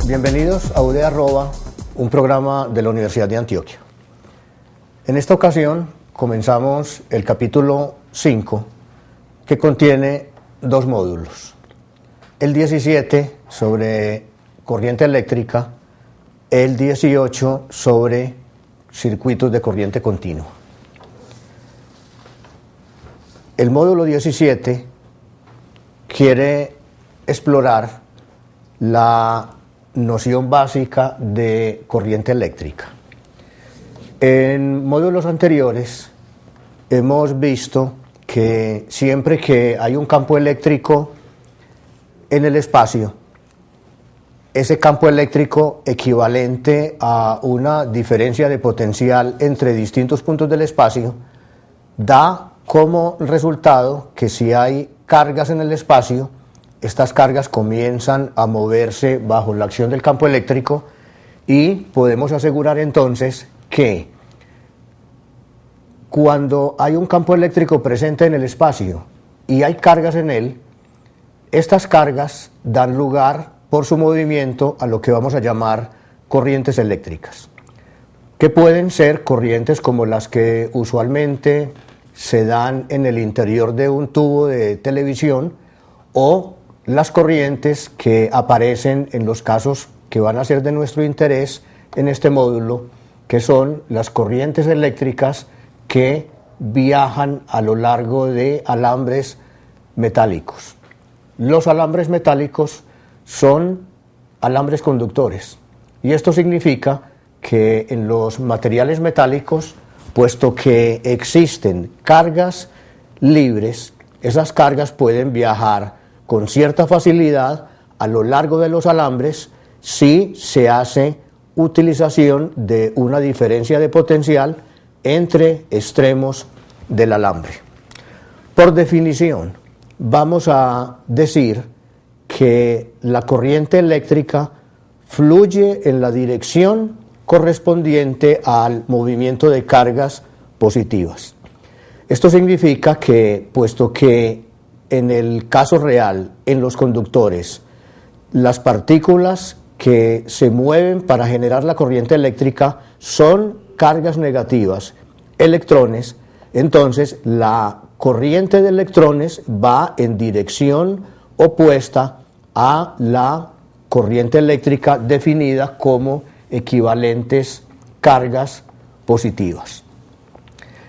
Bienvenidos a UD Arroba, un programa de la Universidad de Antioquia. En esta ocasión comenzamos el capítulo 5, que contiene dos módulos. El 17 sobre corriente eléctrica, el 18 sobre circuitos de corriente continua. El módulo 17 quiere explorar la noción básica de corriente eléctrica. En módulos anteriores hemos visto que siempre que hay un campo eléctrico en el espacio, ese campo eléctrico equivalente a una diferencia de potencial entre distintos puntos del espacio da como resultado que si hay cargas en el espacio, estas cargas comienzan a moverse bajo la acción del campo eléctrico y podemos asegurar entonces que cuando hay un campo eléctrico presente en el espacio y hay cargas en él, estas cargas dan lugar por su movimiento a lo que vamos a llamar corrientes eléctricas, que pueden ser corrientes como las que usualmente se dan en el interior de un tubo de televisión o las corrientes que aparecen en los casos que van a ser de nuestro interés en este módulo, que son las corrientes eléctricas que viajan a lo largo de alambres metálicos. Los alambres metálicos son alambres conductores y esto significa que en los materiales metálicos, puesto que existen cargas libres, esas cargas pueden viajar con cierta facilidad a lo largo de los alambres si se hace utilización de una diferencia de potencial entre extremos del alambre. Por definición, vamos a decir que la corriente eléctrica fluye en la dirección correspondiente al movimiento de cargas positivas. Esto significa que, puesto que en el caso real, en los conductores, las partículas que se mueven para generar la corriente eléctrica son cargas negativas, electrones, entonces la corriente de electrones va en dirección opuesta a la corriente eléctrica definida como equivalentes cargas positivas.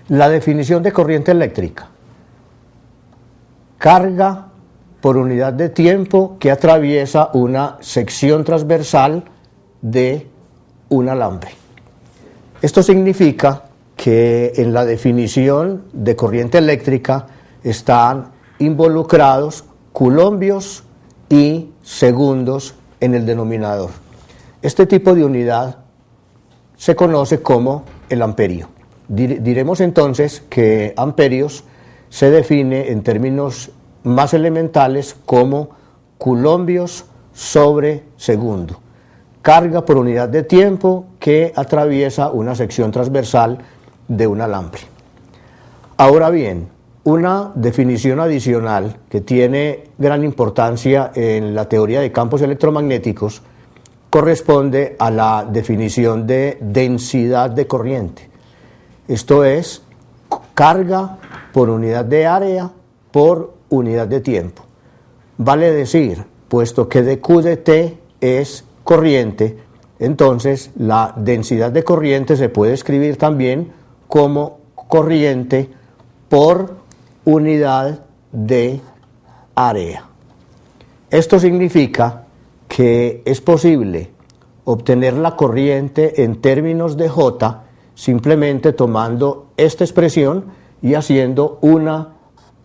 La definición de corriente eléctrica: carga por unidad de tiempo que atraviesa una sección transversal de un alambre. Esto significa que en la definición de corriente eléctrica están involucrados coulombios y segundos en el denominador. Este tipo de unidad se conoce como el amperio. Diremos entonces que amperios se define en términos más elementales como coulombios sobre segundo, carga por unidad de tiempo que atraviesa una sección transversal de un alambre. Ahora bien, una definición adicional que tiene gran importancia en la teoría de campos electromagnéticos corresponde a la definición de densidad de corriente. Esto es carga por unidad de área por unidad de tiempo. Vale decir, puesto que dQ de T es corriente, entonces la densidad de corriente se puede escribir también como corriente por unidad de área. Esto significa que es posible obtener la corriente en términos de J simplemente tomando esta expresión y haciendo una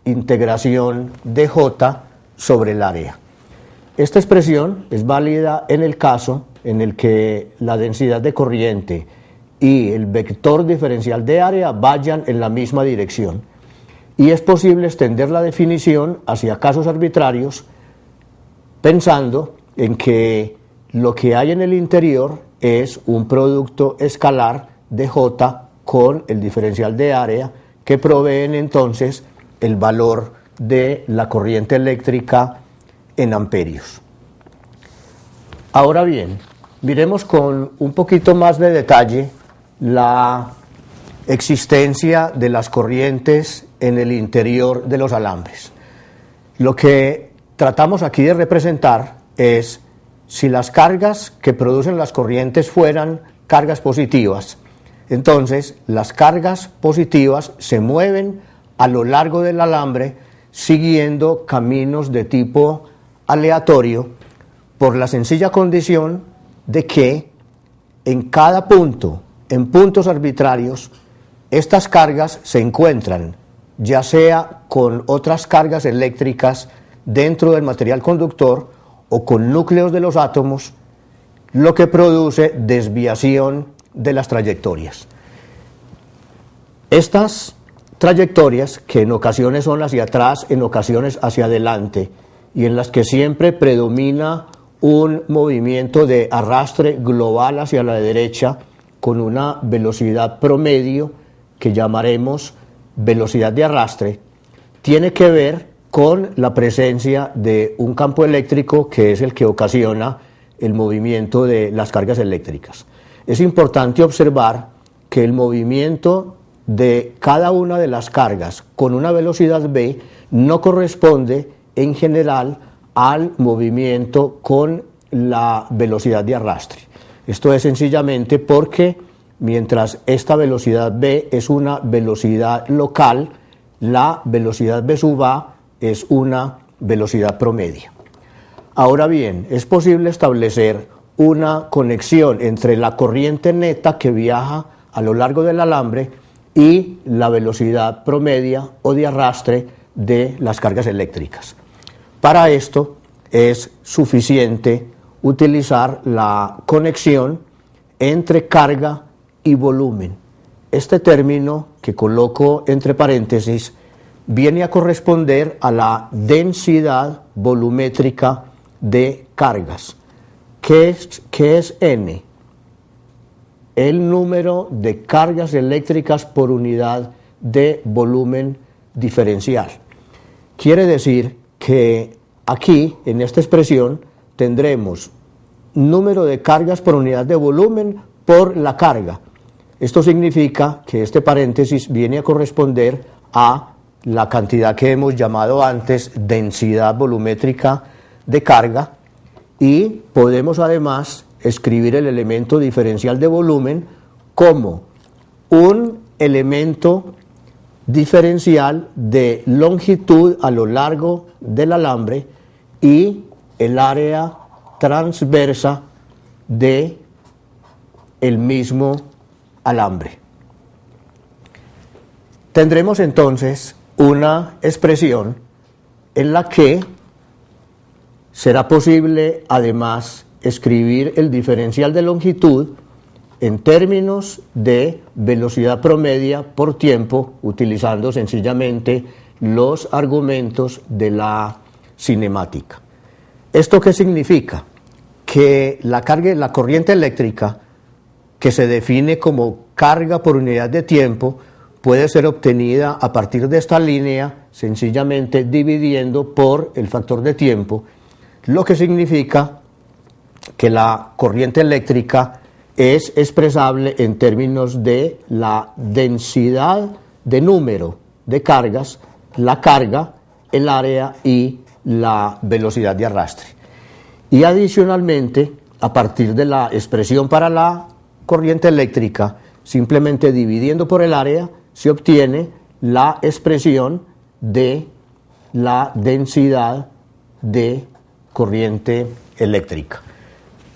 integración de J sobre el área. Esta expresión es válida en el caso en el que la densidad de corriente y el vector diferencial de área vayan en la misma dirección, y es posible extender la definición hacia casos arbitrarios pensando en que lo que hay en el interior es un producto escalar de J con el diferencial de área que proveen entonces el valor de la corriente eléctrica en amperios. Ahora bien, miremos con un poquito más de detalle la existencia de las corrientes en el interior de los alambres. Lo que tratamos aquí de representar es si las cargas que producen las corrientes fueran cargas positivas, entonces las cargas positivas se mueven a lo largo del alambre siguiendo caminos de tipo aleatorio por la sencilla condición de que en cada punto, en puntos arbitrarios, estas cargas se encuentran, ya sea con otras cargas eléctricas dentro del material conductor o con núcleos de los átomos, lo que produce desviación de las trayectorias. Estas trayectorias, que en ocasiones son hacia atrás, en ocasiones hacia adelante, y en las que siempre predomina un movimiento de arrastre global hacia la derecha con una velocidad promedio que llamaremos velocidad de arrastre, tiene que ver con la presencia de un campo eléctrico que es el que ocasiona el movimiento de las cargas eléctricas. Es importante observar que el movimiento de cada una de las cargas con una velocidad v no corresponde en general al movimiento con la velocidad de arrastre. Esto es sencillamente porque mientras esta velocidad v es una velocidad local, la velocidad v sub a es una velocidad promedio. Ahora bien, es posible establecer una conexión entre la corriente neta que viaja a lo largo del alambre y la velocidad promedia o de arrastre de las cargas eléctricas. Para esto es suficiente utilizar la conexión entre carga y volumen. Este término que coloco entre paréntesis viene a corresponder a la densidad volumétrica de cargas. ¿Qué es N? El número de cargas eléctricas por unidad de volumen diferencial. Quiere decir que aquí, en esta expresión, tendremos número de cargas por unidad de volumen por la carga. Esto significa que este paréntesis viene a corresponder a la cantidad que hemos llamado antes densidad volumétrica de carga, y podemos además escribir el elemento diferencial de volumen como un elemento diferencial de longitud a lo largo del alambre y el área transversa de el mismo alambre. Tendremos entonces una expresión en la que será posible además escribir el diferencial de longitud en términos de velocidad promedia por tiempo, utilizando sencillamente los argumentos de la cinemática. ¿Esto qué significa? Que la corriente eléctrica, que se define como carga por unidad de tiempo, puede ser obtenida a partir de esta línea sencillamente dividiendo por el factor de tiempo, lo que significa que la corriente eléctrica es expresable en términos de la densidad de número de cargas, la carga, el área y la velocidad de arrastre. Y adicionalmente, a partir de la expresión para la corriente eléctrica, simplemente dividiendo por el área, se obtiene la expresión de la densidad de corriente eléctrica.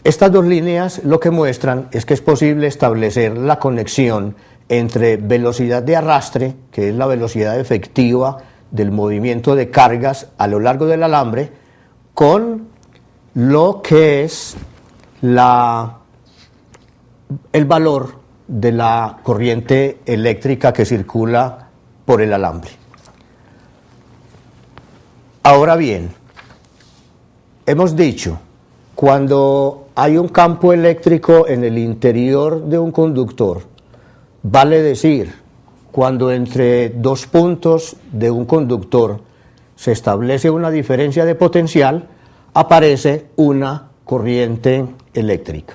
Estas dos líneas lo que muestran es que es posible establecer la conexión entre velocidad de arrastre, que es la velocidad efectiva del movimiento de cargas a lo largo del alambre, con lo que es el valor de la corriente eléctrica que circula por el alambre. Ahora bien, hemos dicho, cuando hay un campo eléctrico en el interior de un conductor, vale decir, cuando entre dos puntos de un conductor se establece una diferencia de potencial, aparece una corriente eléctrica.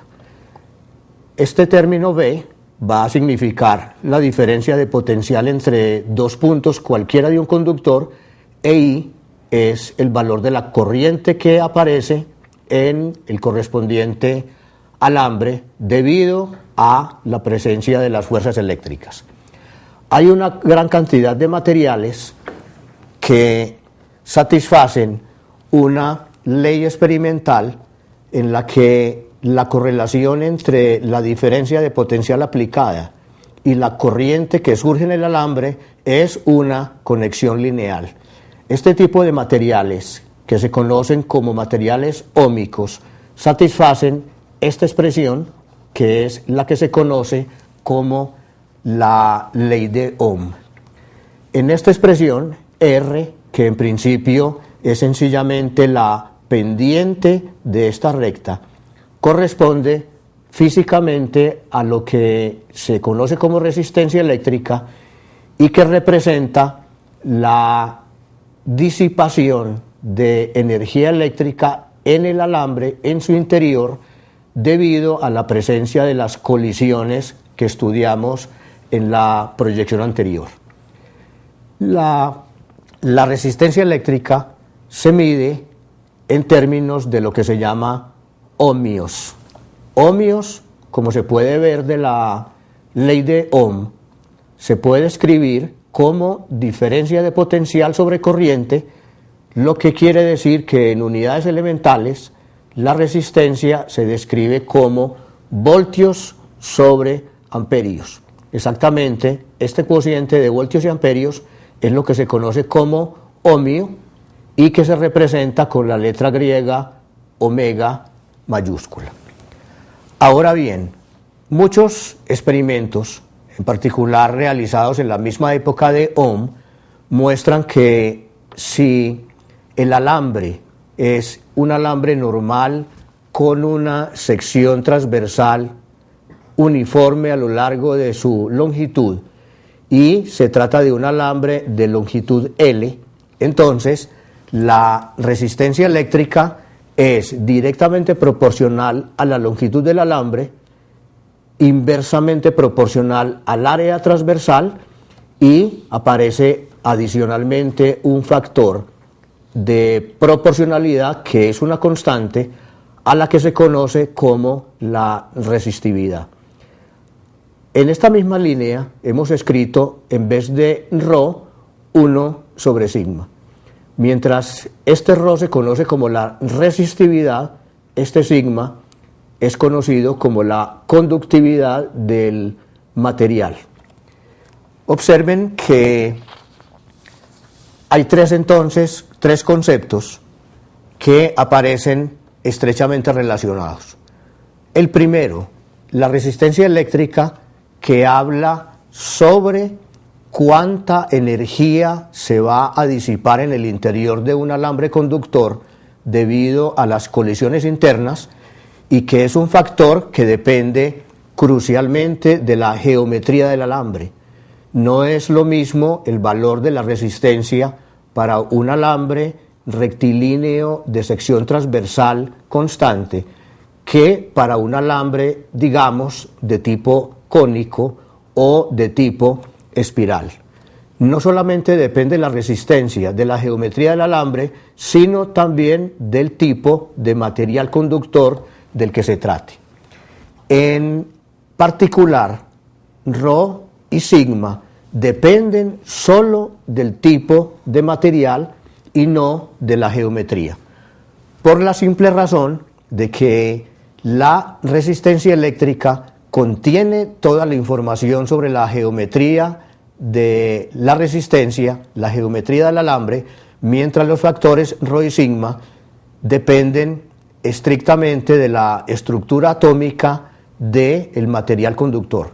Este término V va a significar la diferencia de potencial entre dos puntos cualquiera de un conductor, e I es el valor de la corriente que aparece en el correspondiente alambre debido a la presencia de las fuerzas eléctricas. Hay una gran cantidad de materiales que satisfacen una ley experimental en la que la correlación entre la diferencia de potencial aplicada y la corriente que surge en el alambre es una conexión lineal. Este tipo de materiales, que se conocen como materiales óhmicos, satisfacen esta expresión, que es la que se conoce como la ley de Ohm. En esta expresión, R, que en principio es sencillamente la pendiente de esta recta, corresponde físicamente a lo que se conoce como resistencia eléctrica y que representa la disipación de energía eléctrica en el alambre en su interior debido a la presencia de las colisiones que estudiamos en la proyección anterior. La resistencia eléctrica se mide en términos de lo que se llama ohmios. Ohmios, como se puede ver de la ley de Ohm, se puede escribir como diferencia de potencial sobre corriente, lo que quiere decir que en unidades elementales la resistencia se describe como voltios sobre amperios. Exactamente, este cociente de voltios y amperios es lo que se conoce como ohmio y que se representa con la letra griega omega mayúscula. Ahora bien, muchos experimentos, en particular realizados en la misma época de Ohm, muestran que si el alambre es un alambre normal con una sección transversal uniforme a lo largo de su longitud y se trata de un alambre de longitud L, entonces la resistencia eléctrica es directamente proporcional a la longitud del alambre, inversamente proporcional al área transversal, y aparece adicionalmente un factor de proporcionalidad que es una constante a la que se conoce como la resistividad. En esta misma línea hemos escrito, en vez de ρ, 1 sobre sigma. Mientras este ρ se conoce como la resistividad, este sigma es conocido como la conductividad del material. Observen que hay tres conceptos que aparecen estrechamente relacionados. El primero, la resistencia eléctrica, que habla sobre cuánta energía se va a disipar en el interior de un alambre conductor debido a las colisiones internas, y que es un factor que depende crucialmente de la geometría del alambre. No es lo mismo el valor de la resistencia para un alambre rectilíneo de sección transversal constante que para un alambre, digamos, de tipo cónico o de tipo espiral. No solamente depende la resistencia de la geometría del alambre, sino también del tipo de material conductor del que se trate. En particular, ρ y sigma dependen solo del tipo de material y no de la geometría, por la simple razón de que la resistencia eléctrica contiene toda la información sobre la geometría de la resistencia, la geometría del alambre, mientras los factores ρ y sigma dependen estrictamente de la estructura atómica del material conductor.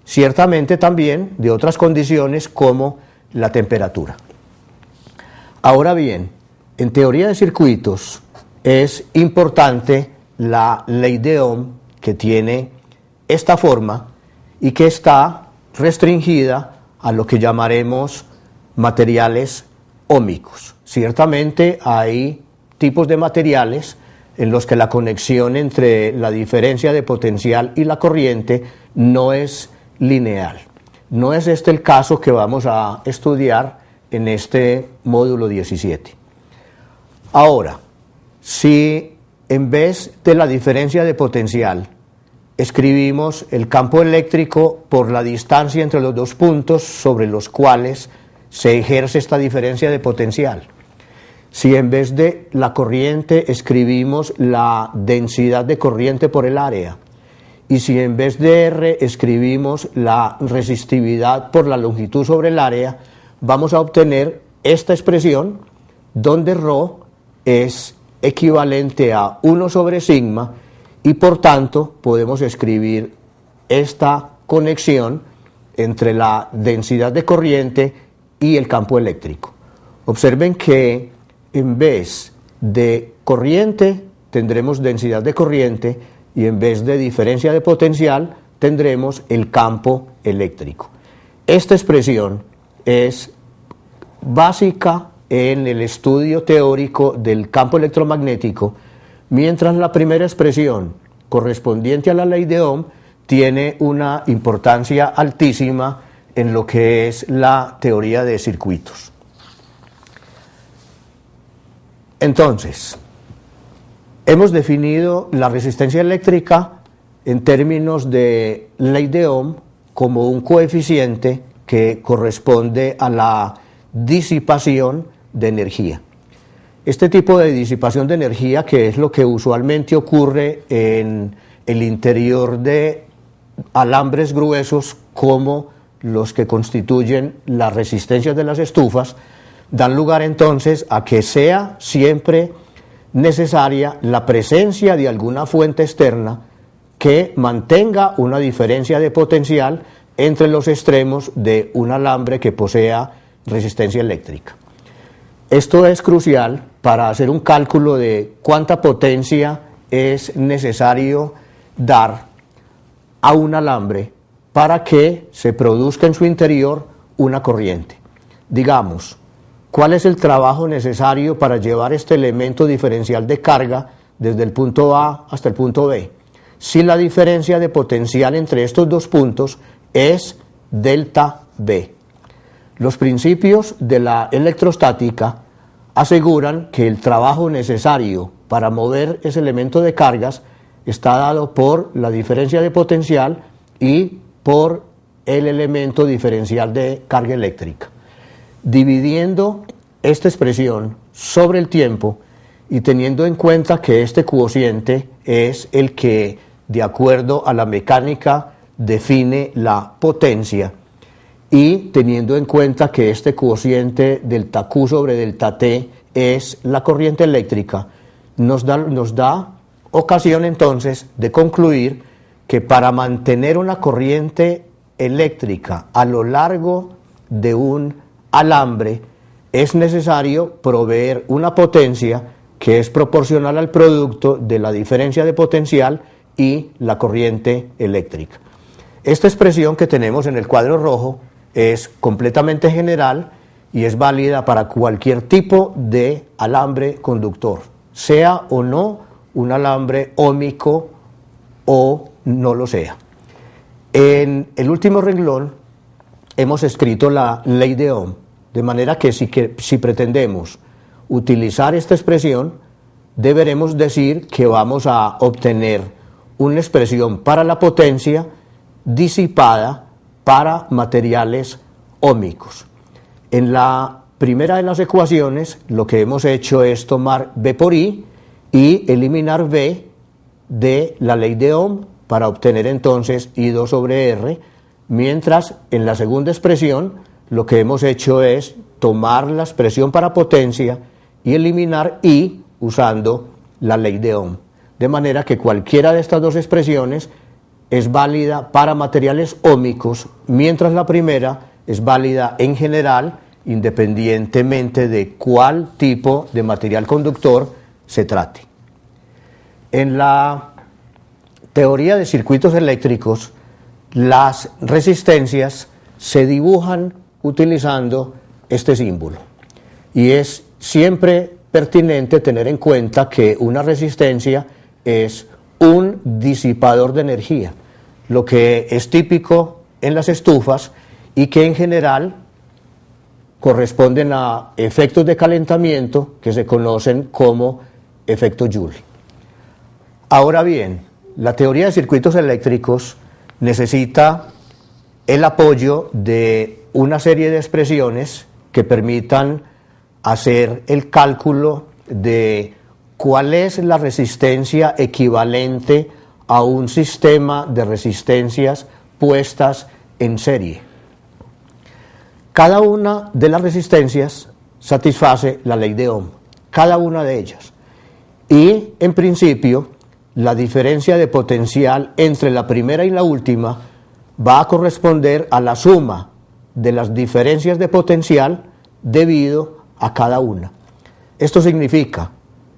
Ciertamente también de otras condiciones como la temperatura. Ahora bien, en teoría de circuitos es importante la ley de Ohm, que tiene esta forma y que está restringida a lo que llamaremos materiales óhmicos. Ciertamente hay tipos de materiales en los que la conexión entre la diferencia de potencial y la corriente no es lineal. No es este el caso que vamos a estudiar en este módulo 17. Ahora, si en vez de la diferencia de potencial escribimos el campo eléctrico por la distancia entre los dos puntos sobre los cuales se ejerce esta diferencia de potencial, si en vez de la corriente escribimos la densidad de corriente por el área, y si en vez de R escribimos la resistividad por la longitud sobre el área, vamos a obtener esta expresión donde ρ es equivalente a 1 sobre sigma y por tanto podemos escribir esta conexión entre la densidad de corriente y el campo eléctrico. Observen que en vez de corriente tendremos densidad de corriente y en vez de diferencia de potencial tendremos el campo eléctrico. Esta expresión es básica en el estudio teórico del campo electromagnético, mientras la primera expresión correspondiente a la ley de Ohm tiene una importancia altísima en lo que es la teoría de circuitos. Entonces, hemos definido la resistencia eléctrica en términos de ley de Ohm como un coeficiente que corresponde a la disipación de energía. Este tipo de disipación de energía, que es lo que usualmente ocurre en el interior de alambres gruesos como los que constituyen las resistencias de las estufas, dan lugar entonces a que sea siempre necesaria la presencia de alguna fuente externa que mantenga una diferencia de potencial entre los extremos de un alambre que posea resistencia eléctrica. Esto es crucial para hacer un cálculo de cuánta potencia es necesario dar a un alambre para que se produzca en su interior una corriente. Digamos, ¿cuál es el trabajo necesario para llevar este elemento diferencial de carga desde el punto A hasta el punto B? Si la diferencia de potencial entre estos dos puntos es delta B. Los principios de la electrostática aseguran que el trabajo necesario para mover ese elemento de cargas está dado por la diferencia de potencial y por el elemento diferencial de carga eléctrica. Dividiendo esta expresión sobre el tiempo y teniendo en cuenta que este cociente es el que, de acuerdo a la mecánica, define la potencia, y teniendo en cuenta que este cociente delta Q sobre delta T es la corriente eléctrica, nos da ocasión entonces de concluir que para mantener una corriente eléctrica a lo largo de un alambre es necesario proveer una potencia que es proporcional al producto de la diferencia de potencial y la corriente eléctrica. Esta expresión que tenemos en el cuadro rojo es completamente general y es válida para cualquier tipo de alambre conductor, sea o no un alambre óhmico o no lo sea. En el último renglón hemos escrito la ley de Ohm, de manera que si pretendemos utilizar esta expresión, deberemos decir que vamos a obtener una expresión para la potencia disipada para materiales óhmicos. En la primera de las ecuaciones lo que hemos hecho es tomar V por I y eliminar V de la ley de Ohm para obtener entonces I2 sobre R, mientras en la segunda expresión lo que hemos hecho es tomar la expresión para potencia y eliminar I usando la ley de Ohm. De manera que cualquiera de estas dos expresiones es válida para materiales óhmicos, mientras la primera es válida en general, independientemente de cuál tipo de material conductor se trate. En la teoría de circuitos eléctricos, las resistencias se dibujan utilizando este símbolo y es siempre pertinente tener en cuenta que una resistencia es un disipador de energía, lo que es típico en las estufas y que en general corresponden a efectos de calentamiento que se conocen como efecto Joule. Ahora bien, la teoría de circuitos eléctricos necesita el apoyo de una serie de expresiones que permitan hacer el cálculo de cuál es la resistencia equivalente a un sistema de resistencias puestas en serie. Cada una de las resistencias satisface la ley de Ohm, cada una de ellas. Y, en principio, la diferencia de potencial entre la primera y la última va a corresponder a la suma de las diferencias de potencial debido a cada una. Esto significa,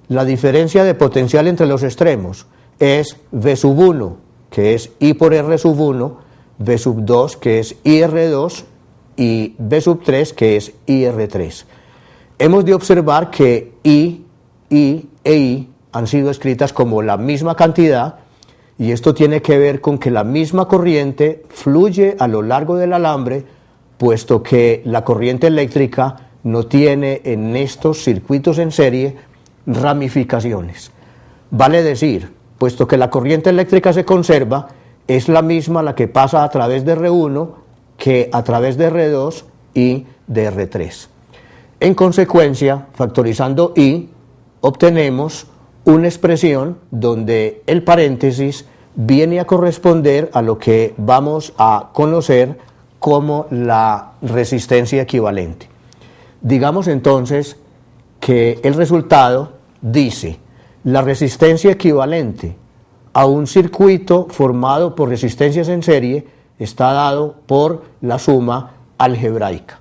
la diferencia de potencial entre los extremos es V sub 1, que es I por R sub 1, V sub 2, que es IR2, y V sub 3, que es IR3. Hemos de observar que I e I han sido escritas como la misma cantidad, y esto tiene que ver con que la misma corriente fluye a lo largo del alambre, puesto que la corriente eléctrica no tiene en estos circuitos en serie ramificaciones. Vale decir, puesto que la corriente eléctrica se conserva, es la misma la que pasa a través de R1 que a través de R2 y de R3. En consecuencia, factorizando I, obtenemos una expresión donde el paréntesis viene a corresponder a lo que vamos a conocer como la resistencia equivalente. Digamos entonces que el resultado dice: la resistencia equivalente a un circuito formado por resistencias en serie está dado por la suma algebraica.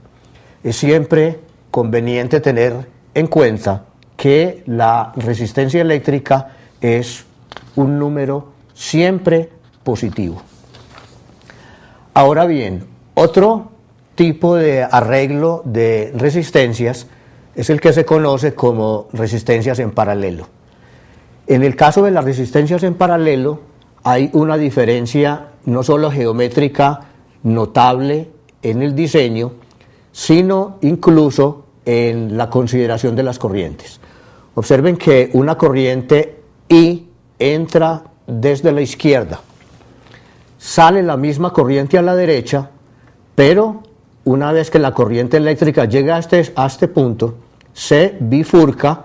Es siempre conveniente tener en cuenta que la resistencia eléctrica es un número siempre positivo. Ahora bien, otro tipo de arreglo de resistencias es el que se conoce como resistencias en paralelo. En el caso de las resistencias en paralelo hay una diferencia no solo geométrica notable en el diseño, sino incluso en la consideración de las corrientes. Observen que una corriente I entra desde la izquierda, sale la misma corriente a la derecha, pero una vez que la corriente eléctrica llega a este punto, se bifurca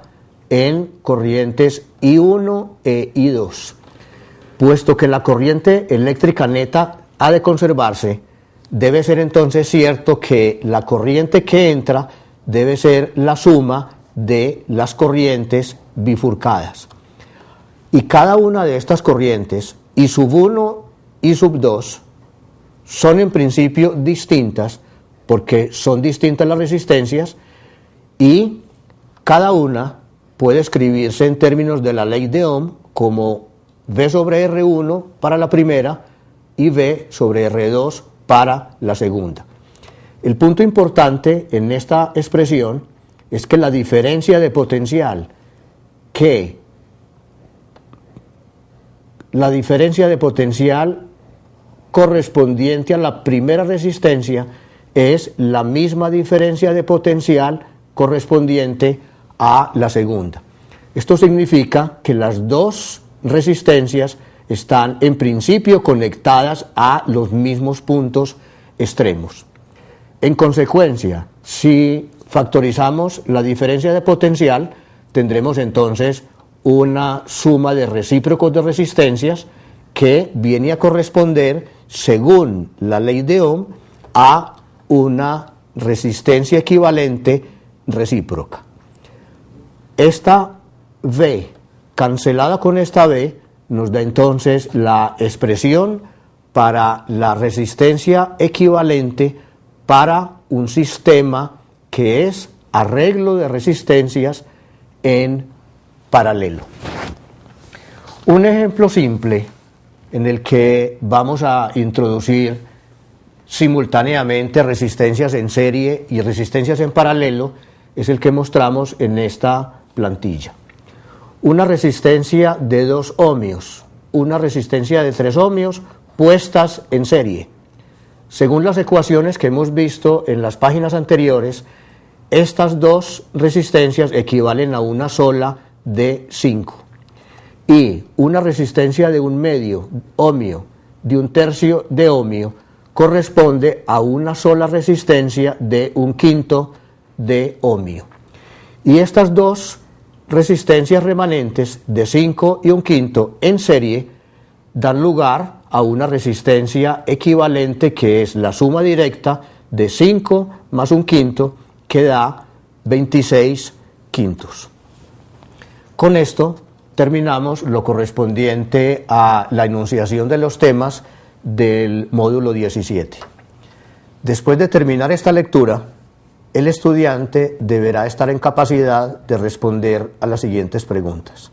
en corrientes I1 e I2. Puesto que la corriente eléctrica neta ha de conservarse, debe ser entonces cierto que la corriente que entra debe ser la suma de las corrientes bifurcadas. Y cada una de estas corrientes, I sub 1 y sub 2, son en principio distintas, porque son distintas las resistencias, y cada una puede escribirse en términos de la ley de Ohm como V sobre R1 para la primera y V sobre R2 para la segunda. El punto importante en esta expresión es que la diferencia de potencial correspondiente a la primera resistencia es la misma diferencia de potencial correspondiente a la segunda. Esto significa que las dos resistencias están en principio conectadas a los mismos puntos extremos. En consecuencia, si factorizamos la diferencia de potencial, tendremos entonces una suma de recíprocos de resistencias que viene a corresponder, según la ley de Ohm, a una resistencia equivalente recíproca. Esta V cancelada con esta V nos da entonces la expresión para la resistencia equivalente para un sistema que es arreglo de resistencias en paralelo. Un ejemplo simple en el que vamos a introducir simultáneamente resistencias en serie y resistencias en paralelo es el que mostramos en esta plantilla. Una resistencia de 2 ohmios, una resistencia de 3 ohmios puestas en serie. Según las ecuaciones que hemos visto en las páginas anteriores, estas dos resistencias equivalen a una sola de 5. Y una resistencia de 1/2 ohmio, de 1/3 de ohmio, corresponde a una sola resistencia de 1/5 de ohmio. Y estas dos resistencias remanentes de 5 y 1/5 en serie dan lugar a una resistencia equivalente, que es la suma directa de 5 más 1/5, que da 26 quintos. Con esto terminamos lo correspondiente a la enunciación de los temas del módulo 17. Después de terminar esta lectura, el estudiante deberá estar en capacidad de responder a las siguientes preguntas.